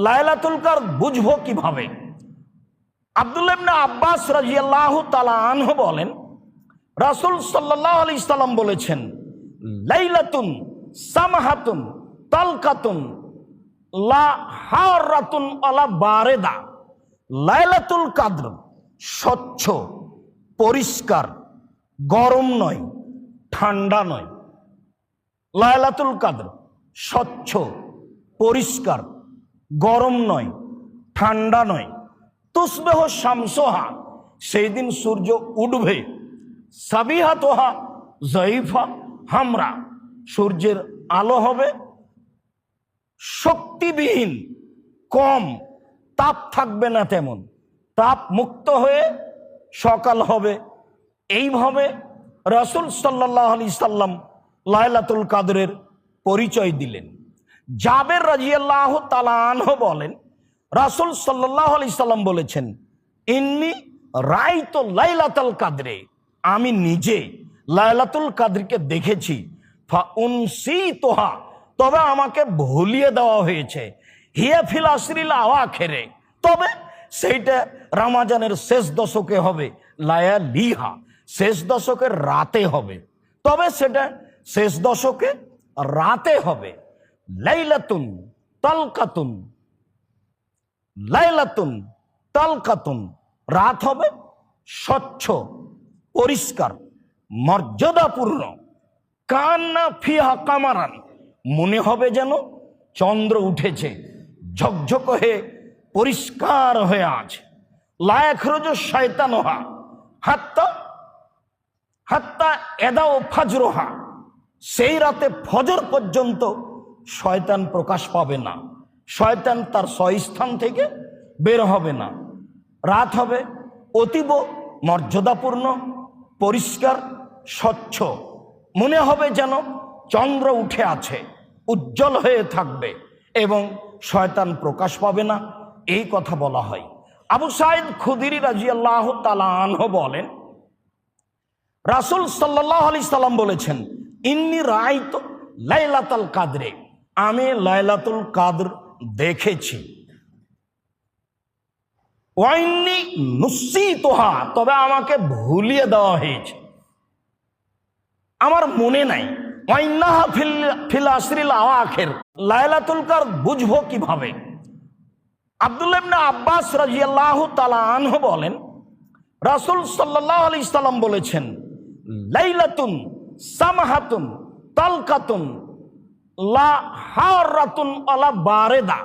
লাইলাতুল কদর বুঝবো কিভাবে? আব্দুল্লাহ ইবনে আব্বাস রাদিয়াল্লাহু তাআলা আনহু বলেন, রাসূল সাল্লাল্লাহু আলাইহি সাল্লাম বলেছেন, লাইলাতুন সামাহাতুন তালকাতুন লা হারাতুন আলা বারেদা। লাইলাতুল কদর স্বচ্ছ, পরিষ্কার, গরম নয়, ঠান্ডা নয়। লাইলাতুল কদর স্বচ্ছ, পরিষ্কার, গরম নয়, ঠান্ডা নয়। তুসবেহ শামসুহা, সেই দিন সূর্য উঠবে। সাবিহাতুহা যায়ফা হামরা, সূর্যের আলো হবে শক্তিবিহীন, কম, তাপ থাকবে না তেমন, তাপ মুক্ত হয়ে সকাল হবে। এইভাবে রাসূল সাল্লাল্লাহু আলাইহি সাল্লাম লাইলাতুল কদরের পরিচয় দিলেন। জাবের রাদিয়াল্লাহু তাআলা আনহু বলেন, রাসূল সাল্লাল্লাহু আলাইহি সাল্লাম বলেছেন, ইন্নী রাআইতু লাইলাতুল কদরে, আমি নিজে লাইলাতুল কদরকে দেখেছি। ফা উনসিতুহা, তবে আমাকে ভুলিয়ে দেওয়া হয়েছে। হিয়া ফিল আশরিল আওয়াখিরে, তবে সেইটা রমজানের শেষ দশকে হবে। লায়ালিহা, শেষ দশকের রাতে হবে, তবে সেটা শেষ দশকে রাতে হবে। লাইলাতুন তালকাতুন, লাইলাতুন তালকাতুন, রাত হবে স্বচ্ছ, পরিষ্কার, মর্যাদাপূর্ণ। কান্না ফিহা কামারান, মনে হবে যেন চন্দ্র উঠেছে, ঝকঝক হয়ে পরিষ্কার হয়ে আছে। লায়াখরুজু শায়তানুহা হাত্তা হাত্তা এদাও ফাজরুহা, সেই রাতে ফজর পর্যন্ত শয়তান প্রকাশ পাবে না, শয়তান তার স্বস্থান থেকে বের হবে না। রাত হবে অতীব মর্যাদাপূর্ণ, পরিষ্কার, স্বচ্ছ, মনে হবে যেন চন্দ্র উঠে আছে, উজ্জ্বল হয়ে থাকবে এবং শয়তান প্রকাশ পাবে না, এই কথা বলা হয়। আবু সাঈদ খুদরি রাদিয়াল্লাহু তাআলা আনহু বলেন, রাসূল সাল্লাল্লাহু আলাইহি সাল্লাম বলেছেন, ইন্নী রাআইতু লাইলাতুল কদরে, আমি লাইলাতুল কদর দেখেছি। ওয়া ইন্নী নুসিতুহা, তবে আমাকে ভুলিয়ে দেওয়া হয়েছে, আমার মনে নাই। ওয়া ইন্নাহা ফিল আশরিল আওয়াখির, লাইলাতুল কদর বুঝবো কিভাবে? আব্দুল্লাহ ইবনে আব্বাস রাদিয়াল্লাহু তাআলা আনহু বলেন, রাসূল সাল্লাল্লাহু আলাইহি সাল্লাম বলেছেন, লাইলাতুন সামাহাতুন তালকাতুন লা হারাতুন আলা বারেদা।